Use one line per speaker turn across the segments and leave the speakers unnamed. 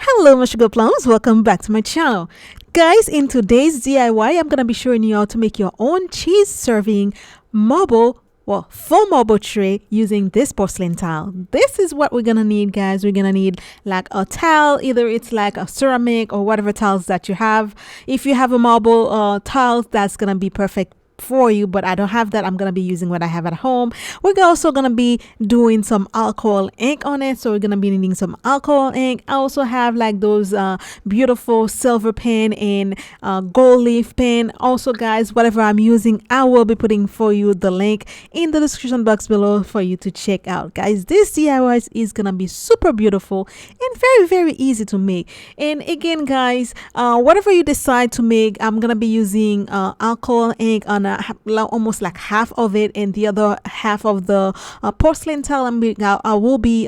Hello my sugar plums, welcome back to my channel. Guys, in today's DIY I'm gonna be showing you how to make your own cheese serving marble, well, faux marble tray using this porcelain tile. This is what we're gonna need, guys. We're gonna need like a tile, either it's like a ceramic or whatever tiles that you have. If you have a marble tile, that's gonna be perfect for you, but I don't have that. I'm gonna be using what I have at home. We're also gonna be doing some alcohol ink on it, so we're gonna be needing some alcohol ink. I also have like those beautiful silver pen and gold leaf pen. Also, guys, whatever I'm using, I will be putting for you the link in the description box below for you to check out. Guys, this DIY is gonna be super beautiful and very easy to make. And again, guys, whatever you decide to make, I'm gonna be using alcohol ink on almost like half of it, and the other half of the porcelain tile I will be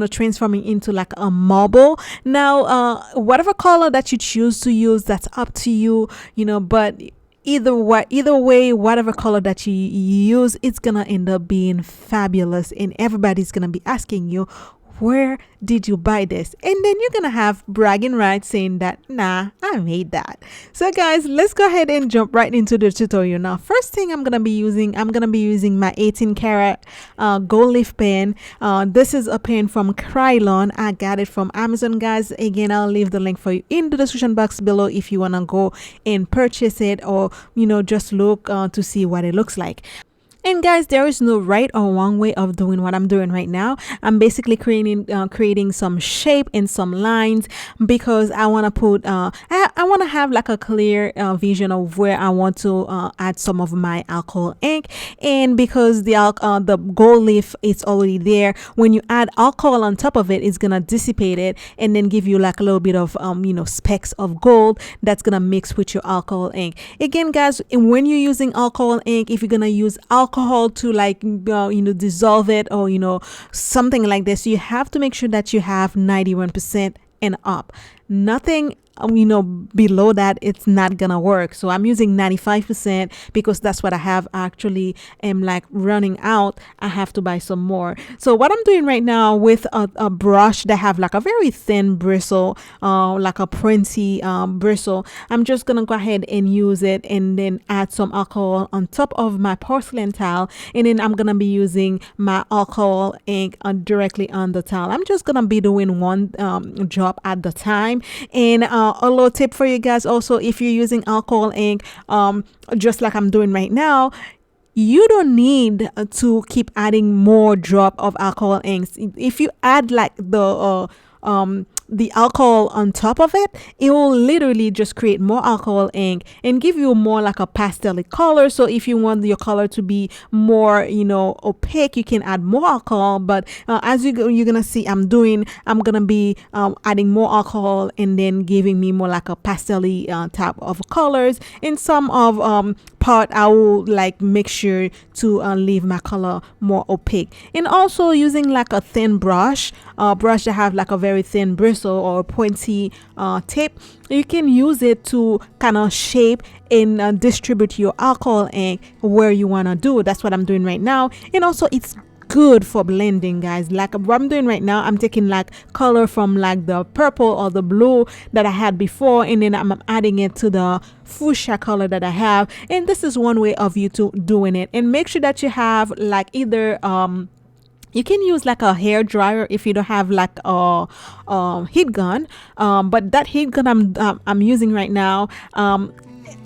transforming into like a marble. Now whatever color that you choose to use, that's up to you, but either way, whatever color that you use, it's gonna end up being fabulous, and everybody's gonna be asking you, where did you buy this? And then you're gonna have bragging rights saying that, nah, I made that. So guys, let's go ahead and jump right into the tutorial. Now, first thing I'm gonna be using my 18 karat gold leaf pen. This is a pen from Krylon. I got it from Amazon, guys. Again, I'll leave the link for you in the description box below if you wanna go and purchase it, or just look to see what it looks like. And guys, there is no right or wrong way of doing what I'm doing right now. I'm basically creating some shape and some lines, because I want to put I want to have like a clear vision of where I want to add some of my alcohol ink. And because the gold leaf is already there, when you add alcohol on top of it, it's gonna dissipate it and then give you like a little bit of specks of gold that's gonna mix with your alcohol ink. Again, guys, when you're using alcohol ink, if you're gonna use alcohol to like dissolve it, or something like this, you have to make sure that you have 91% and up. Nothing below that, it's not gonna work. So I'm using 95% because that's what I have. Actually am like running out. I have to buy some more. So what I'm doing right now with a brush that have like a very thin bristle, like a pointy bristle, I'm just gonna go ahead and use it and then add some alcohol on top of my porcelain tile, and then I'm gonna be using my alcohol ink directly on the tile. I'm just gonna be doing one drop at the time. And a little tip for you guys also, if you're using alcohol ink, just like I'm doing right now, you don't need to keep adding more drop of alcohol inks. If you add like the alcohol on top of it, it will literally just create more alcohol ink and give you more like a pastel color. So if you want your color to be more opaque, you can add more alcohol. But as you're gonna see, I'm gonna be adding more alcohol and then giving me more like a pastel type of colors. In some of part, I will like make sure to leave my color more opaque. And also using like a thin brush that have like a very thin bristle or pointy tip, you can use it to kind of shape and distribute your alcohol ink where you want to do. That's what I'm doing right now. And also it's good for blending, guys. Like what I'm doing right now, I'm taking like color from like the purple or the blue that I had before, and then I'm adding it to the fuchsia color that I have. And this is one way of you to doing it. And make sure that you have like either you can use like a hair dryer if you don't have like a heat gun, but that heat gun I'm using right now,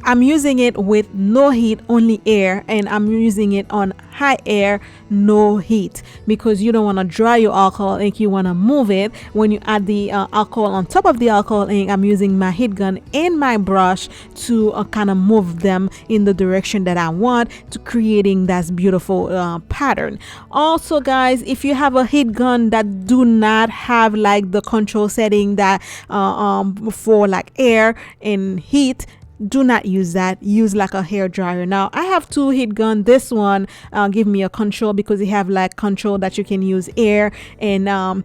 I'm using it with no heat, only air, and I'm using it on high air, no heat, because you don't want to dry your alcohol ink. You want to move it. When you add the alcohol on top of the alcohol ink, I'm using my heat gun and my brush to kind of move them in the direction that I want, to creating that beautiful pattern. Also, guys, if you have a heat gun that do not have like the control setting that for like air and heat, do not use that. Use like a hair dryer. Now I have two heat gun. This one give me a control because you have like control that you can use air and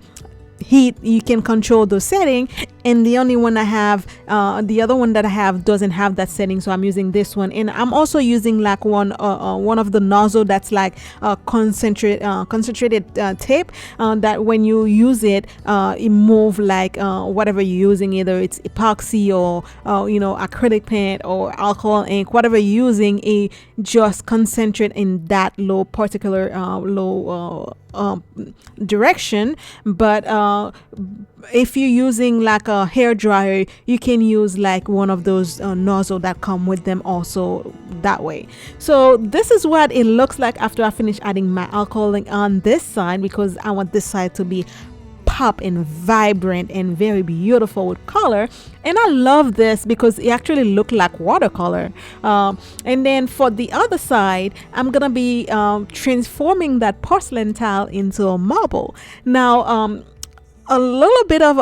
heat, you can control the setting, and the only one I have, the other one that I have doesn't have that setting, so I'm using this one. And I'm also using like one of the nozzle that's like concentrated tape, that when you use it, it move like whatever you're using, either it's epoxy or acrylic paint or alcohol ink, whatever you're using, it just concentrate in that particular low direction. But if you're using like a hair dryer, you can use like one of those nozzle that come with them also that way. So this is what it looks like after I finish adding my alcohol on this side, because I want this side to be pop and vibrant and very beautiful with color. And I love this because it actually look like watercolor. And then for the other side, I'm gonna be transforming that porcelain tile into a marble. Now a little bit of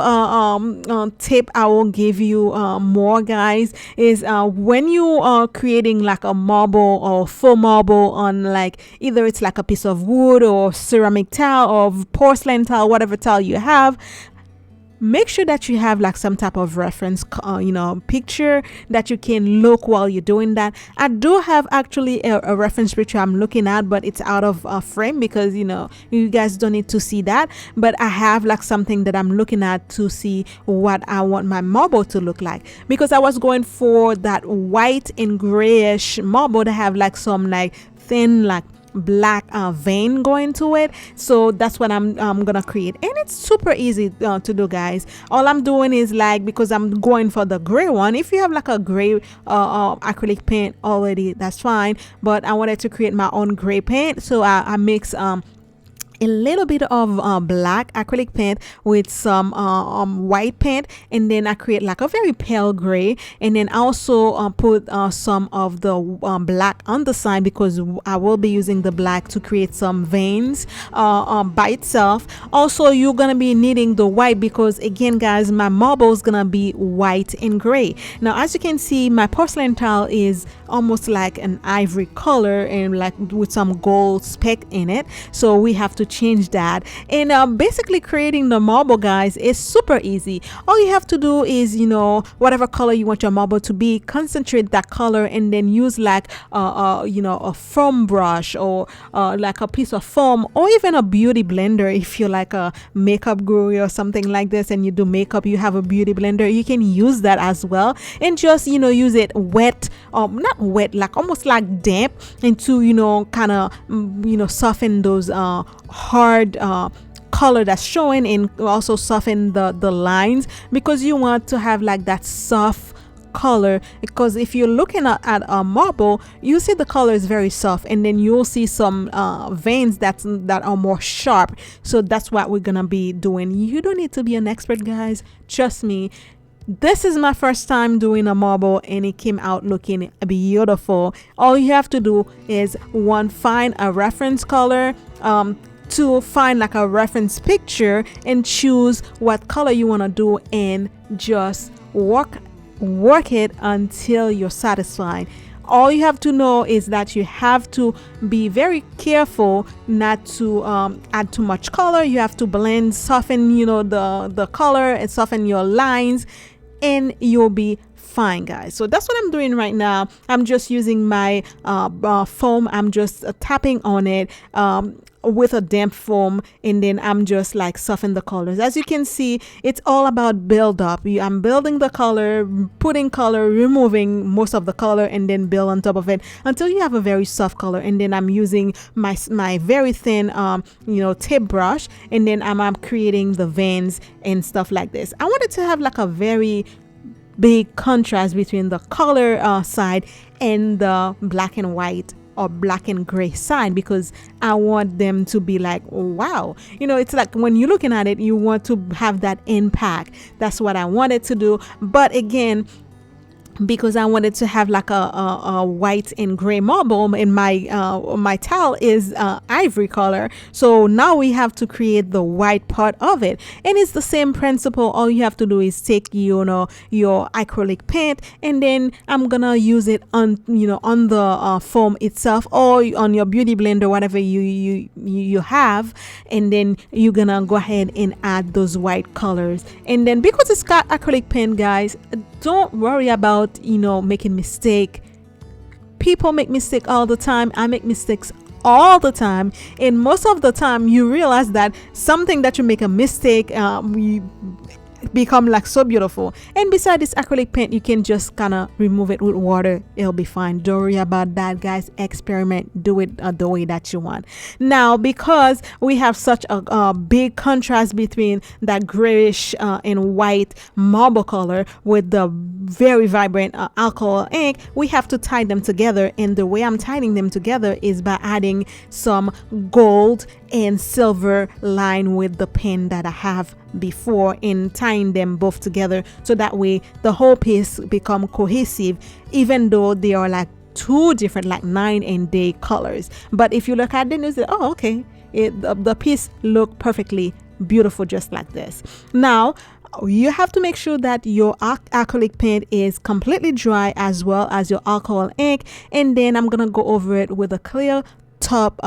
tip I will give you more, guys, is when you are creating like a marble or faux marble on like either it's like a piece of wood or ceramic tile or porcelain tile, whatever tile you have, make sure that you have like some type of reference picture that you can look while you're doing that. I do have actually a reference picture I'm looking at, but it's out of frame because you guys don't need to see that. But I have like something that I'm looking at to see what I want my marble to look like, because I was going for that white and grayish marble to have like some like thin like black vein going to it. So that's what I'm gonna create, and it's super easy to do, guys. All I'm doing is like, because I'm going for the gray one, if you have like a gray acrylic paint already, that's fine, but I wanted to create my own gray paint, so I mix a little bit of black acrylic paint with some white paint, and then I create like a very pale gray, and then also put some of the black on the side, because I will be using the black to create some veins by itself. Also, you're gonna be needing the white because, again, guys, my marble is gonna be white and gray. Now, as you can see, my porcelain tile is almost like an ivory color and like with some gold speck in it, so we have to change that. And basically creating the marble, guys, is super easy. All you have to do is whatever color you want your marble to be, concentrate that color, and then use like a foam brush or like a piece of foam, or even a beauty blender. If you're like a makeup guru or something like this and you do makeup, you have a beauty blender, you can use that as well, and just use it wet, not wet, like almost like damp, and to kind of soften those hard color that's showing, and also soften the lines, because you want to have like that soft color. Because if you're looking at a marble, you see the color is very soft, and then you'll see some veins that are more sharp. So that's what we're gonna be doing. You don't need to be an expert, guys, trust me. This is my first time doing a marble, and it came out looking beautiful. All you have to do is find a reference color, to find like a reference picture, and choose what color you want to do, and just work it until you're satisfied. All you have to know is that you have to be very careful not to add too much color. You have to blend, soften the color, and soften your lines, and you'll be fine, guys. So that's what I'm doing right now. I'm just using my foam. I'm just tapping on it with a damp foam, and then I'm just like soften the colors. As you can see, it's all about build up. I'm building the color, putting color, removing most of the color, and then build on top of it until you have a very soft color. And then I'm using my very thin tip brush, and then I'm creating the veins and stuff like this. I wanted to have like a very big contrast between the color side and the black and white or black and gray side, because I want them to be like, wow, it's like when you're looking at it, you want to have that impact. That's what I wanted to do. But again, because I wanted to have like a white and gray marble, and my tile is ivory color. So now we have to create the white part of it, and it's the same principle. All you have to do is take your acrylic paint, and then I'm gonna use it on on the foam itself, or on your beauty blender, whatever you have, and then you're gonna go ahead and add those white colors. And then because it's got acrylic paint, guys, don't worry about making mistake. People make mistake all the time. I make mistakes all the time, and most of the time you realize that something that you make a mistake, we become like so beautiful. And besides this acrylic paint, you can just kind of remove it with water. It'll be fine. Don't worry about that, guys. Experiment, do it the way that you want. Now, because we have such a big contrast between that grayish and white marble color with the very vibrant alcohol ink, we have to tie them together. And the way I'm tying them together is by adding some gold and silver line with the pen that I have before, and tying them both together, so that way the whole piece become cohesive, even though they are like two different, like night and day colors. But if you look at it, you say, oh, okay, the piece look perfectly beautiful just like this. Now you have to make sure that your acrylic paint is completely dry, as well as your alcohol ink, and then I'm gonna go over it with a clear top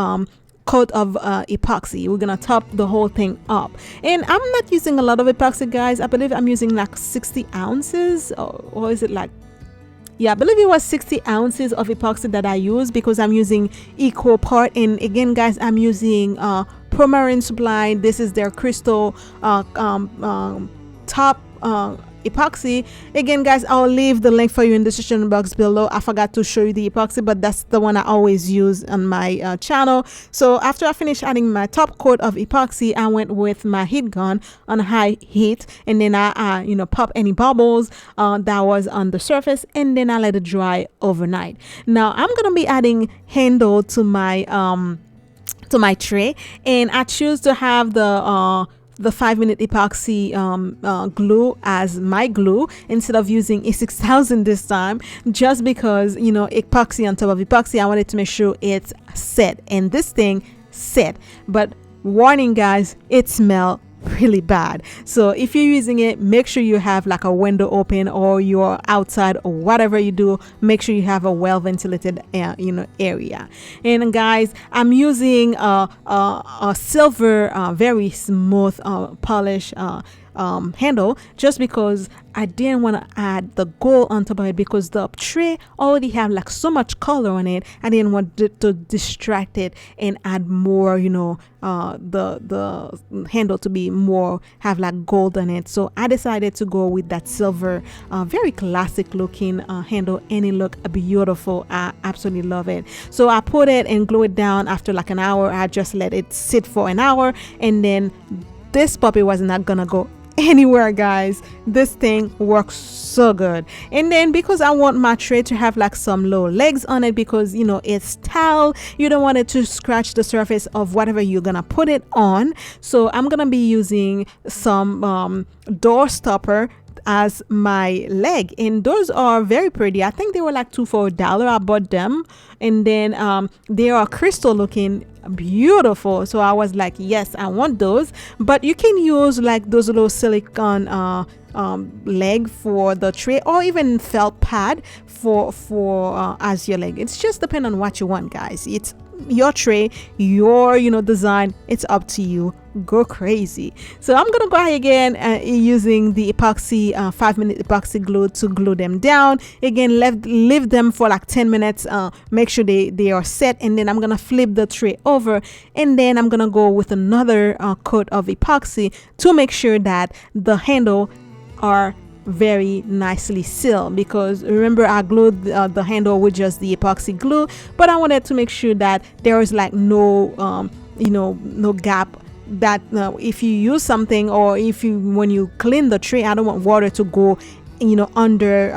coat of epoxy. We're gonna top the whole thing up, and I'm not using a lot of epoxy, guys. I believe I'm using like 60 ounces, or is it like, yeah, I believe it was 60 ounces of epoxy that I use, because I'm using equal part. And again, guys, I'm using Permarine Supply. This is their crystal top epoxy. Again, guys, I'll leave the link for you in the description box below. I forgot to show you the epoxy, but that's the one I always use on my channel. So after I finished adding my top coat of epoxy, I went with my heat gun on high heat, and then I pop any bubbles that was on the surface, and then I let it dry overnight. Now I'm gonna be adding handle to my tray, and I choose to have the 5-minute epoxy glue as my glue instead of using A6000 this time, just because epoxy on top of epoxy. I wanted to make sure it's set, and this thing set. But warning, guys, it smells really bad. So if you're using it, make sure you have like a window open, or you're outside, or whatever you do, make sure you have a well ventilated area. And guys, I'm using a silver very smooth polish handle, just because I didn't want to add the gold on top of it, because the tray already have like so much color on it. I didn't want it to distract it and add more, the handle to be more, have like gold on it. So I decided to go with that silver, very classic looking handle, and it looked beautiful. I absolutely love it. So I put it and glue it down. After like an hour, I just let it sit for an hour, and then this puppy was not gonna go anywhere, guys. This thing works so good. And then because I want my tray to have like some low legs on it, because it's tile, you don't want it to scratch the surface of whatever you're gonna put it on. So I'm gonna be using some door stopper as my leg, and those are very pretty. I think they were like $2 for $1. I bought them, and then they are crystal looking, beautiful. So I was like, yes, I want those. But you can use like those little silicone leg for the tray, or even felt pad for as your leg. It's just depend on what you want, guys. It's your tray, your design. It's up to you. Go crazy. So I'm gonna go ahead again using the epoxy 5-minute epoxy glue to glue them down. Again, leave them for like 10 minutes. Make sure they are set, and then I'm gonna flip the tray over, and then I'm gonna go with another coat of epoxy to make sure that the handle are very nicely sealed, because remember I glued the handle with just the epoxy glue, but I wanted to make sure that there is like no no gap, that if you use something, or when you clean the tray, I don't want water to go under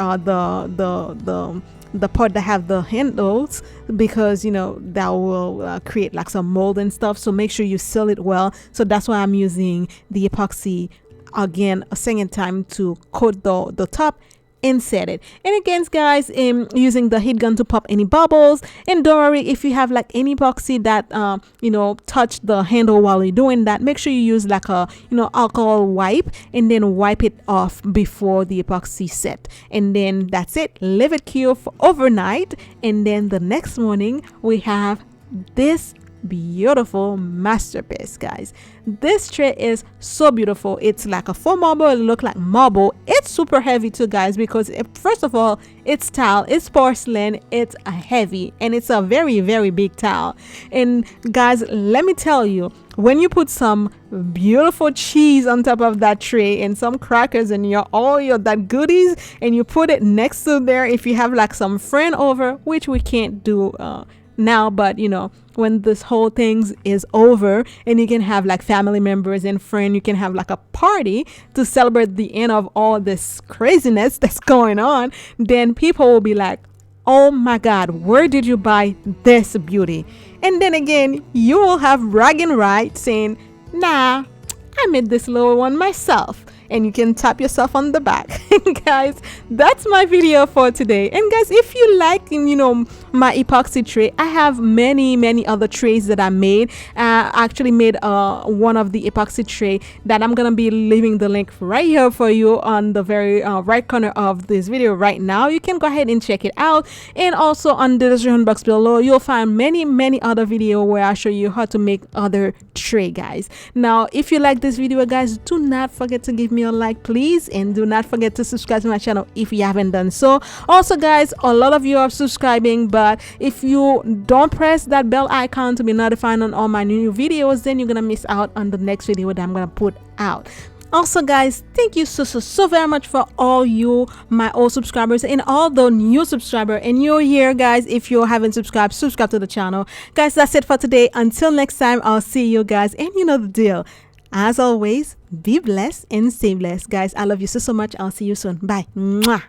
the part that have the handles, because that will create like some mold and stuff. So make sure you seal it well. So that's why I'm using the epoxy again a second time to coat the top and set it. And again, guys, using the heat gun to pop any bubbles. And don't worry, if you have like any epoxy that you know, touch the handle while you're doing that, make sure you use like a, you know, alcohol wipe, and then wipe it off before the epoxy set. And then that's it. Leave it cure for overnight, and then the next morning we have this beautiful masterpiece, guys. This tray is so beautiful. It's like a faux marble. It look like marble. It's super heavy too, guys, because first of all, it's tile, it's porcelain, it's heavy, and it's a very, very big tile. And guys, let me tell you, when you put some beautiful cheese on top of that tray and some crackers and all your that goodies, and you put it next to there, if you have like some friend over, which we can't do now, but you know, when this whole thing is over and you can have like family members and friends, you can have like a party to celebrate the end of all this craziness that's going on, then people will be like, oh my god, where did you buy this beauty? And then again, you will have bragging rights saying, nah, I made this little one myself. And you can tap yourself on the back. Guys, that's my video for today. And guys, if you like, you know, my epoxy tray, I have many other trays that I made. I actually made one of the epoxy tray that I'm gonna be leaving the link right here for you on the very right corner of this video right now. You can go ahead and check it out. And also on the description box below, you'll find many other videos where I show you how to make other tray, guys. Now, if you like this video, guys, do not forget to give me a like, please, and do not forget to subscribe to my channel if you haven't done so. Also, guys, a lot of you are subscribing, but if you don't press that bell icon to be notified on all my new videos, then you're gonna miss out on the next video that I'm gonna put out. Also, guys, thank you so very much for all you my old subscribers and all the new subscriber. And you're here, guys. If you haven't subscribed, subscribe to the channel. Guys, that's it for today. Until next time, I'll see you guys, and you know the deal. As always, be blessed and stay blessed, guys. I love you so much. I'll see you soon. Bye. Mwah.